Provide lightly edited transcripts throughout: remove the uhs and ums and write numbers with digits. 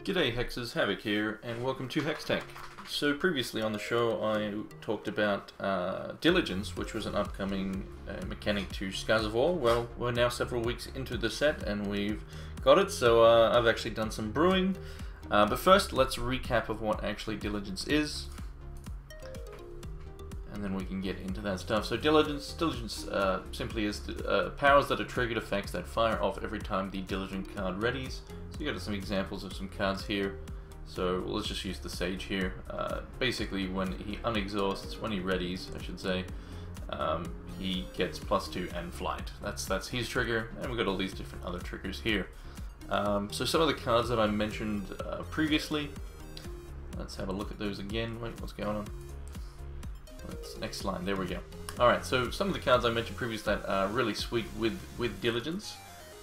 G'day HexedHavoc here, and welcome to Hex Tech. So previously on the show I talked about Diligence, which was an upcoming mechanic to Skies of War. Well, we're now several weeks into the set and we've got it, so I've actually done some brewing. But first, let's recap of what actually Diligence is, and then we can get into that stuff. So Diligence simply is powers that are triggered effects that fire off every time the Diligent card readies. So you got some examples of some cards here. So let's just use the Sage here. Basically, when he unexhausts, when he readies, I should say, he gets +2 and flight. That's his trigger, and we've got all these different other triggers here. So some of the cards that I mentioned previously, let's have a look at those again. Wait, what's going on? Next line, there we go. Alright, so some of the cards I mentioned previously that are really sweet with Diligence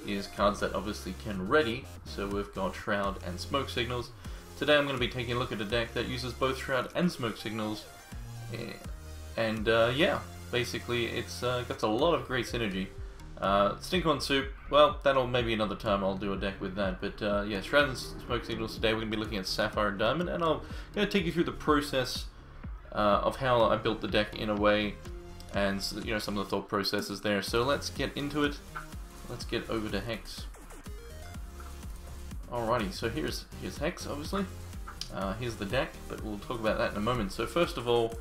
is cards that obviously can ready. So we've got Shroud and Smoke Signals. Today I'm going to be taking a look at a deck that uses both Shroud and Smoke Signals. And yeah, basically it's got a lot of great synergy. Stinkhorn Soup, well, that'll maybe another time I'll do a deck with that. But yeah, Shroud and Smoke Signals today. We're going to be looking at Sapphire and Diamond, and I'm going to take you through the process of how I built the deck in a way, and you know, some of the thought processes there. So let's get into it. Let's get over to Hex. Alrighty, so here's Hex, obviously. Here's the deck, but we'll talk about that in a moment. So first of all,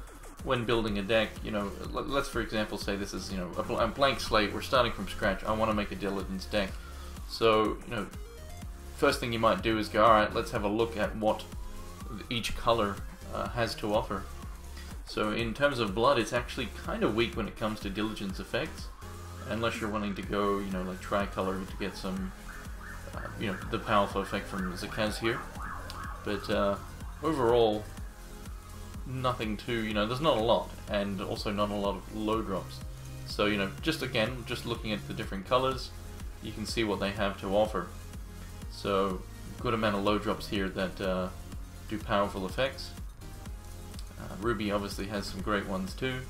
when building a deck, you know, let's for example say this is, you know, a blank slate. We're starting from scratch. I want to make a Diligence deck. So, you know, first thing you might do is go, alright, let's have a look at what each color has to offer. So in terms of blood, it's actually kind of weak when it comes to Diligence effects, unless you're wanting to go, you know, like tricolor to get some, you know, the powerful effect from Zakaz here. But overall, nothing too, you know, there's not a lot, and also not a lot of low drops. So, you know, just again, just looking at the different colors, you can see what they have to offer. So, good amount of low drops here that do powerful effects. Ruby obviously has some great ones too,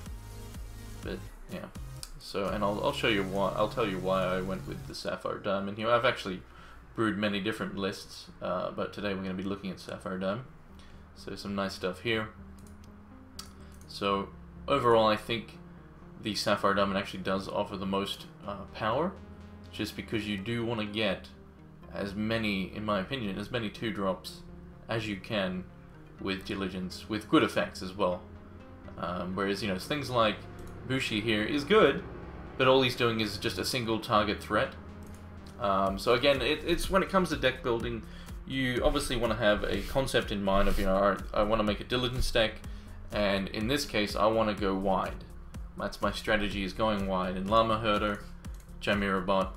but yeah. So, and I'll show you why. I'll tell you why I went with the Sapphire Diamond here. I've actually brewed many different lists, but today we're going to be looking at Sapphire Diamond. So some nice stuff here. So overall, I think the Sapphire Diamond actually does offer the most power, just because you do want to get as many, in my opinion, as many 2-drops as you can with Diligence, with good effects as well. Whereas, you know, things like Bushi here is good, but all he's doing is just a single target threat. So again, it's when it comes to deck building, you obviously want to have a concept in mind of, you know, I want to make a Diligence deck, and in this case, I want to go wide. That's my strategy, is going wide. And Llama Herder, Chimera Bot,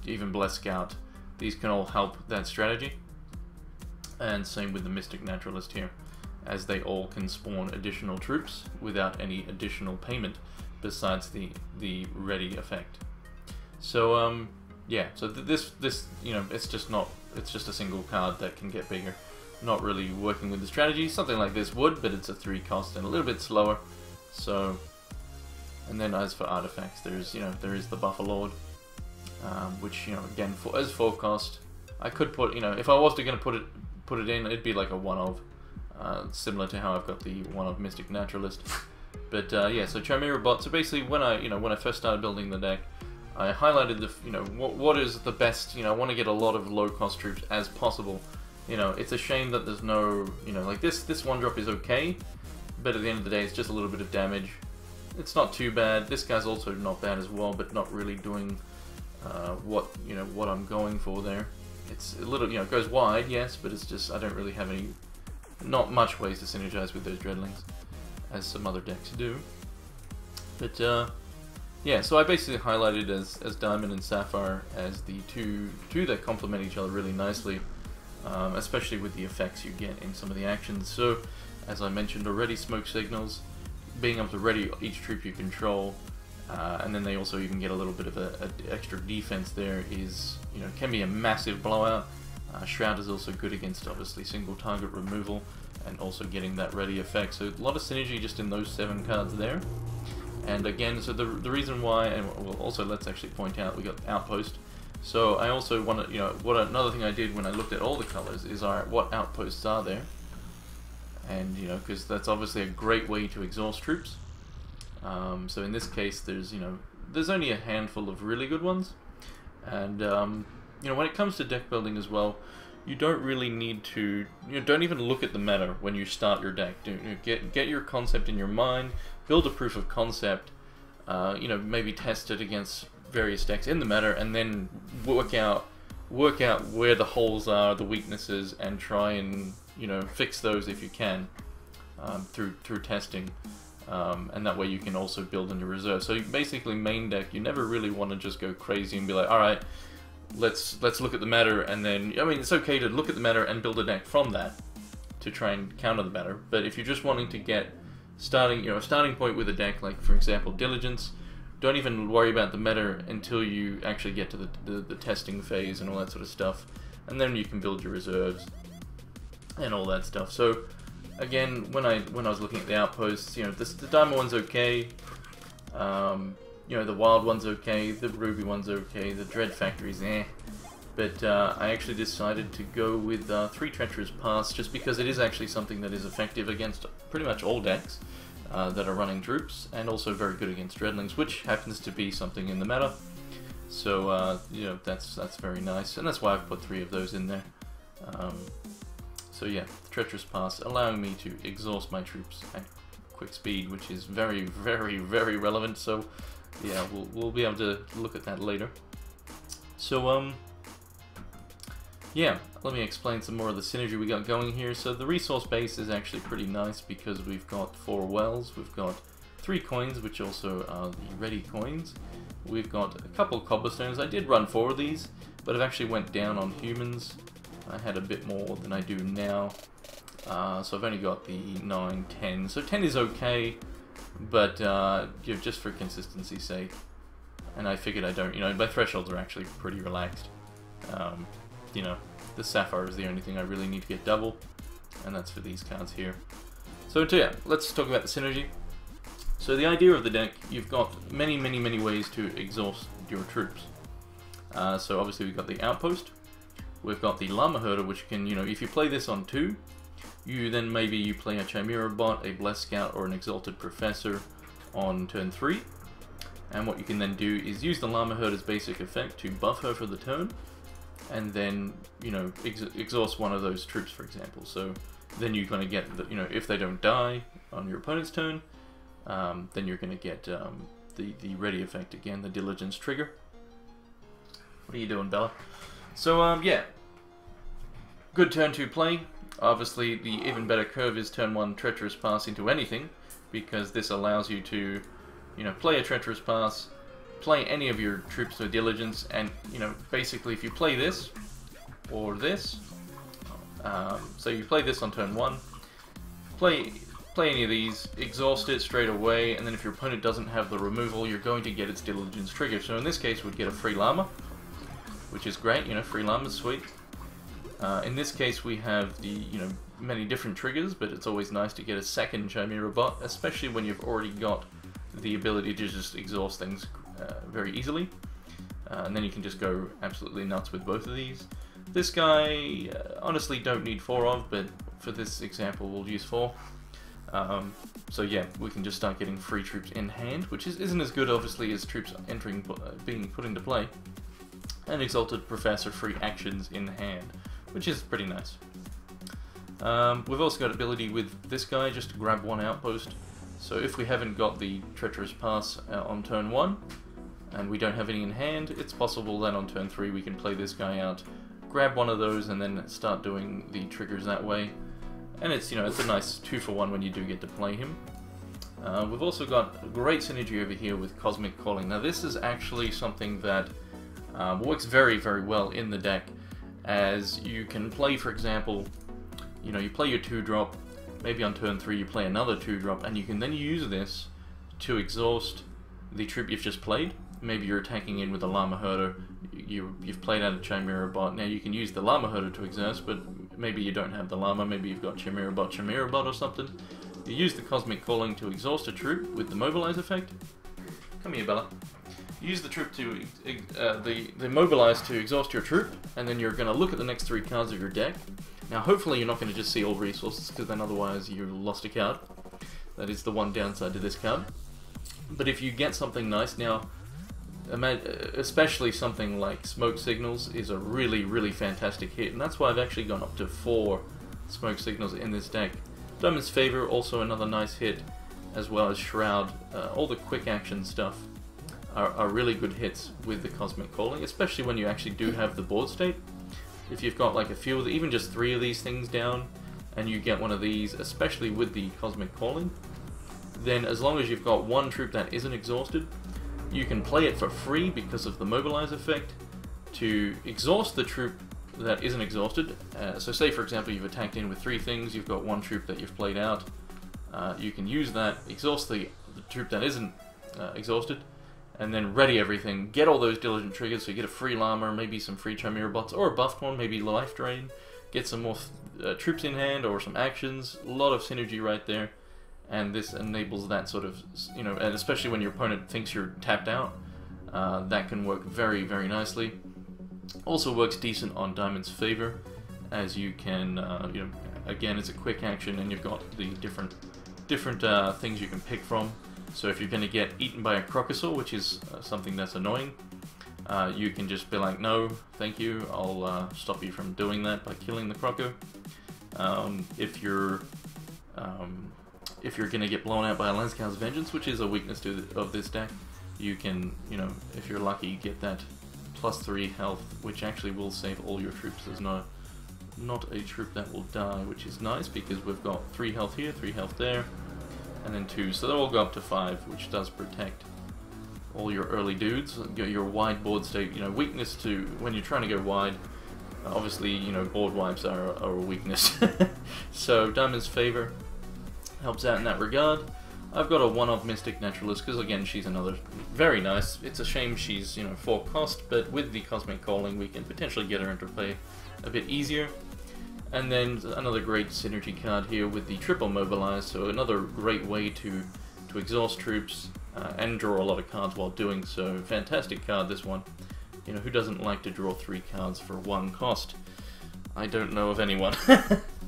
even Blessed Scout, these can all help that strategy. And same with the Mystic Naturalist here, as they all can spawn additional troops without any additional payment besides the ready effect. So yeah, so this you know, it's just a single card that can get bigger. Not really working with the strategy. Something like this would, but it's a 3 cost and a little bit slower. So, and then as for artifacts, there is the Buffer Lord, which, you know, again, as 4 cost, I could put, you know, if I was going to put it in, it'd be like a 1-of, similar to how I've got the 1-of Mystic Naturalist. But yeah, so Chimera Bot. So basically, when I first started building the deck, I highlighted the, you know, what is the best. You know, I want to get a lot of low cost troops as possible. You know, it's a shame that there's no, you know, like this 1-drop is okay, but at the end of the day, it's just a little bit of damage. It's not too bad. This guy's also not bad as well, but not really doing what I'm going for there. It's a little, you know, it goes wide, yes, but it's just, I don't really have not much ways to synergize with those Dreadlings, as some other decks do. But yeah, so I basically highlighted as Diamond and Sapphire as the two that complement each other really nicely, especially with the effects you get in some of the actions. So, as I mentioned already, Smoke Signals, being able to ready each troop you control, and then they also even get a little bit of a extra defense there, is, you know, can be a massive blowout. Shroud is also good against, obviously, single target removal, and also getting that ready effect. So a lot of synergy just in those 7 cards there. And again, so the reason why, and well, also let's actually point out, we got Outpost. So I also want to, another thing I did when I looked at all the colors is, alright, what outposts are there? And, because that's obviously a great way to exhaust troops. So in this case, there's only a handful of really good ones. And, when it comes to deck building as well, you don't really need to, don't even look at the meta when you start your deck. Get your concept in your mind, build a proof of concept, maybe test it against various decks in the meta, and then work out where the holes are, the weaknesses, and try and, fix those if you can, through testing. And that way you can also build in your reserve. So basically main deck, you never really want to just go crazy and be like, alright, let's look at the meta, and then, it's okay to look at the meta and build a deck from that to try and counter the meta. But if you're just wanting to get a starting point with a deck, like for example Diligence, don't even worry about the meta until you actually get to the testing phase and all that sort of stuff, and then you can build your reserves and all that stuff. So again, when I was looking at the outposts, the diamond one's okay. The wild one's okay, the ruby one's okay, the dread factory's eh. But I actually decided to go with 3 treacherous paths, just because it is actually something that is effective against pretty much all decks that are running troops, and also very good against dreadlings, which happens to be something in the meta. So that's very nice, and that's why I've put 3 of those in there. So yeah, treacherous paths allowing me to exhaust my troops at quick speed, which is very, very, very relevant. So yeah, we'll be able to look at that later. So yeah, let me explain some more of the synergy we got going here. So the resource base is actually pretty nice because we've got 4 wells, we've got 3 coins, which also are the ready coins. We've got a couple cobblestones. I did run 4 of these, but I've actually went down on humans. I had a bit more than I do now. So I've only got the 9, 10. So 10 is okay, but just for consistency's sake. And I figured I don't, my thresholds are actually pretty relaxed. The sapphire is the only thing I really need to get double, and that's for these cards here. So yeah, let's talk about the synergy. So the idea of the deck, you've got many, many, many ways to exhaust your troops. So obviously we've got the outpost, we've got the llama herder, which can, if you play this on 2, then maybe you play a chimera bot, a blessed scout, or an exalted professor on turn 3. And what you can then do is use the llama herder's basic effect to buff her for the turn, and then, exhaust one of those troops, for example. So then you're going to get, if they don't die on your opponent's turn, then you're going to get the ready effect again, the diligence trigger. What are you doing, Bella? So, yeah. Good turn 2 play. Obviously, the even better curve is turn 1 treacherous pass into anything, because this allows you to, play a treacherous pass, play any of your troops with diligence, and basically if you play this or this, so you play this on turn 1, play any of these, exhaust it straight away, and then if your opponent doesn't have the removal, you're going to get its diligence trigger. So in this case, we'd get a free llama, which is great. Free llama's sweet. In this case, we have the many different triggers, but it's always nice to get a second chimera bot, especially when you've already got the ability to just exhaust things very easily, and then you can just go absolutely nuts with both of these. This guy, honestly, don't need 4 of, but for this example, we'll use 4. So yeah, we can just start getting free troops in hand, which isn't as good, obviously, as troops being put into play. And exalted professor free actions in hand, which is pretty nice. We've also got ability with this guy just to grab 1 outpost. So if we haven't got the treacherous pass on turn 1, and we don't have any in hand, it's possible that on turn 3 we can play this guy out, grab 1 of those, and then start doing the triggers that way. And it's it's a nice 2-for-1 when you do get to play him. We've also got great synergy over here with Cosmic Calling. Now this is actually something that works very, very well in the deck, as you can play, for example, you play your 2-drop, maybe on turn 3 you play another 2-drop, and you can then use this to exhaust the troop you've just played. Maybe you're attacking in with a llama herder, you've played out a chimera bot, now you can use the llama herder to exhaust, but maybe you don't have the llama, maybe you've got chimera bot or something. You use the Cosmic Calling to exhaust a troop with the mobilize effect. Come here, Bella. use the troop to the mobilize to exhaust your troop, and then you're going to look at the next 3 cards of your deck. Now, hopefully, you're not going to just see all resources, because then otherwise you lost a card. That is the one downside to this card. But if you get something nice now, especially something like smoke signals is a really, really fantastic hit, and that's why I've actually gone up to 4 smoke signals in this deck. Diamond's Favor, also another nice hit, as well as Shroud. All the quick action stuff are really good hits with the Cosmic Calling, especially when you actually do have the board state. If you've got like a few, even just 3 of these things down, and you get one of these, especially with the Cosmic Calling, then as long as you've got 1 troop that isn't exhausted, you can play it for free because of the mobilize effect to exhaust the troop that isn't exhausted. So say for example you've attacked in with 3 things, you've got 1 troop that you've played out, you can use that, exhaust the troop that isn't exhausted, and then ready everything, get all those diligent triggers, so you get a free llama, maybe some free Chimera bots, or a buffed one, maybe life drain, get some more troops in hand, or some actions, a lot of synergy right there. And this enables that sort of, you know, and especially when your opponent thinks you're tapped out, that can work very, very nicely. Also works decent on Diamond's Favor, as you can, you know, again, it's a quick action, and you've got the different things you can pick from. So if you're going to get eaten by a Crocosaur, which is something that's annoying, you can just be like, no, thank you, I'll stop you from doing that by killing the Croco. If you're going to get blown out by a Lascau's Vengeance, which is a weakness of this deck, you can, you know, if you're lucky, get that +3 health, which actually will save all your troops. There's not a troop that will die, which is nice, because we've got 3 health here, 3 health there, and then 2, so they'll all go up to 5, which does protect all your early dudes. Your wide board state, you know, weakness to, when you're trying to go wide, obviously, you know, board wipes are a weakness. So Diamond's Favor helps out in that regard. I've got a 1-of Mystic Naturalist, because again, she's another very nice. It's a shame she's, you know, 4 cost, but with the Cosmic Calling, we can potentially get her into play a bit easier. And then another great synergy card here with the triple mobilize, so another great way to exhaust troops and draw a lot of cards while doing so. Fantastic card, this one. You know, who doesn't like to draw 3 cards for 1 cost? I don't know of anyone.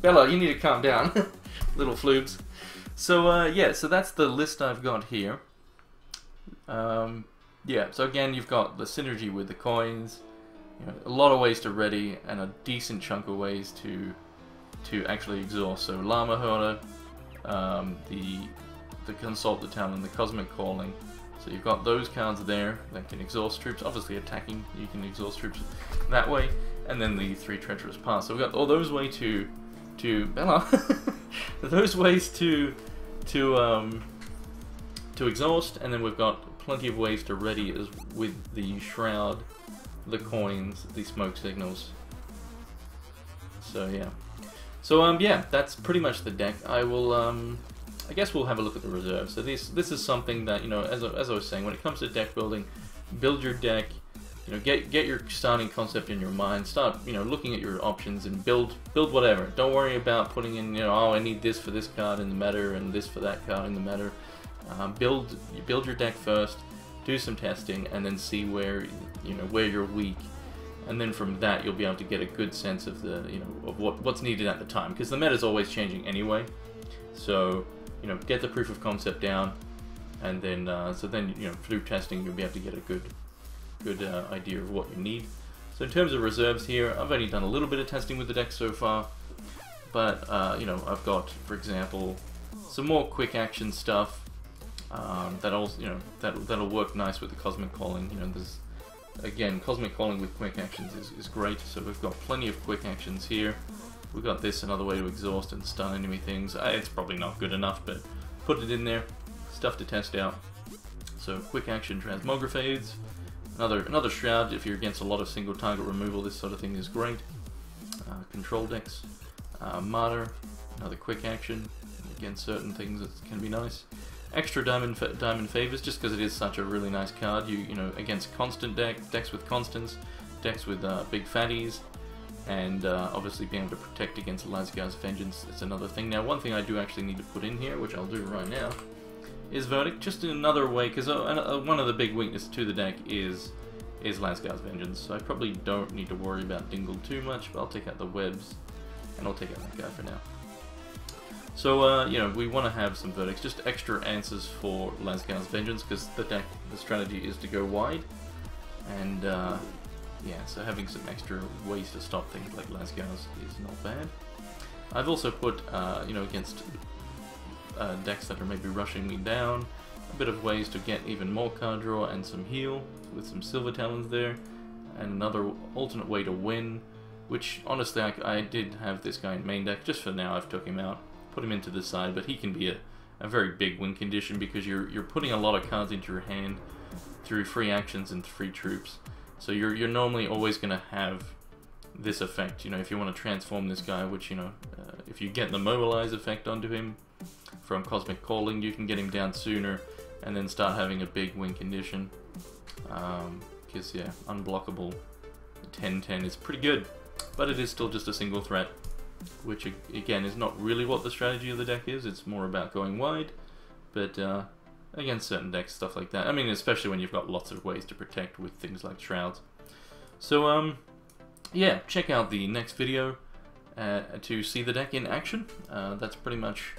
Bella, you need to calm down. Little flubes. So yeah, so that's the list I've got here. Yeah, so again, you've got the synergy with the coins, you know, a lot of ways to ready, and a decent chunk of ways to actually exhaust. So Llama Herder, the Consult the Talon, the Cosmic Calling. So you've got those cards there that can exhaust troops. Obviously attacking, you can exhaust troops that way, and then the 3 Treacherous Paths. So we've got all those ways to Bella, those ways to exhaust, and then we've got plenty of ways to ready as with the Shroud, the coins, the smoke signals. So yeah. So yeah, that's pretty much the deck. I will I guess we'll have a look at the reserves. So this is something that, you know, as I was saying, when it comes to deck building, build your deck, you know, get your starting concept in your mind, start, you know, looking at your options and build whatever. Don't worry about putting in, you know, oh, I need this for this card in the meta and this for that card in the meta. Build your deck first, do some testing, and then see where, you know, where you're weak, and then from that you'll be able to get a good sense of the, you know, of what's needed at the time, because the meta is always changing anyway. So, you know, get the proof of concept down, and then so then, you know, through testing you'll be able to get a good idea of what you need. So in terms of reserves here, I've only done a little bit of testing with the deck so far, but you know, I've got, for example, some more quick action stuff that also, you know, that'll work nice with the Cosmic Calling. You know, there's, again, Cosmic Calling with quick actions is great. So we've got plenty of quick actions here. We've got this, another way to exhaust and stun enemy things. It's probably not good enough, but put it in there. Stuff to test out. So quick action transmographides. Another Shroud if you're against a lot of single target removal. This sort of thing is great. Control decks. Martyr, another quick action against certain things that can be nice. Extra diamond favors, just because it is such a really nice card. You know, against constant decks with constants, decks with big fatties, and obviously being able to protect against Lascau's Vengeance. It's another thing. Now, one thing I do actually need to put in here, which I'll do right now, is Verdict, just in another way, because one of the big weaknesses to the deck is Lasgar's Vengeance, so I probably don't need to worry about Dingle too much, but I'll take out the webs, and I'll take out that guy for now. So, you know, we want to have some Verdicts, just extra answers for Lasgar's Vengeance, because the strategy is to go wide, and, yeah, so having some extra ways to stop things like Lasgar's is not bad. I've also put, you know, against decks that are maybe rushing me down, a bit of ways to get even more card draw and some heal, with some Silver Talons there, and another alternate way to win, which, honestly, I did have this guy in main deck. Just for now, I've took him out, put him into the side, but he can be a very big win condition, because you're putting a lot of cards into your hand through free actions and free troops. So you're normally always going to have this effect, you know, if you want to transform this guy, which, you know, if you get the Mobilize effect onto him from Cosmic Calling, you can get him down sooner, and then start having a big win condition. Because, yeah, unblockable 10-10 is pretty good, but it is still just a single threat, which, again, is not really what the strategy of the deck is. It's more about going wide, but against certain decks, stuff like that. I mean, especially when you've got lots of ways to protect with things like Shrouds. So, yeah, check out the next video to see the deck in action. That's pretty much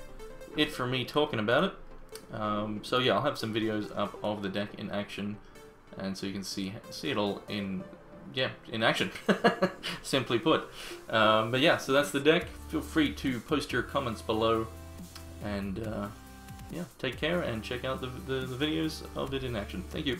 it for me talking about it. So yeah, I'll have some videos up of the deck in action, and so you can see it all in action, simply put. But yeah, so that's the deck. Feel free to post your comments below, and yeah, take care and check out the videos of it in action. Thank you.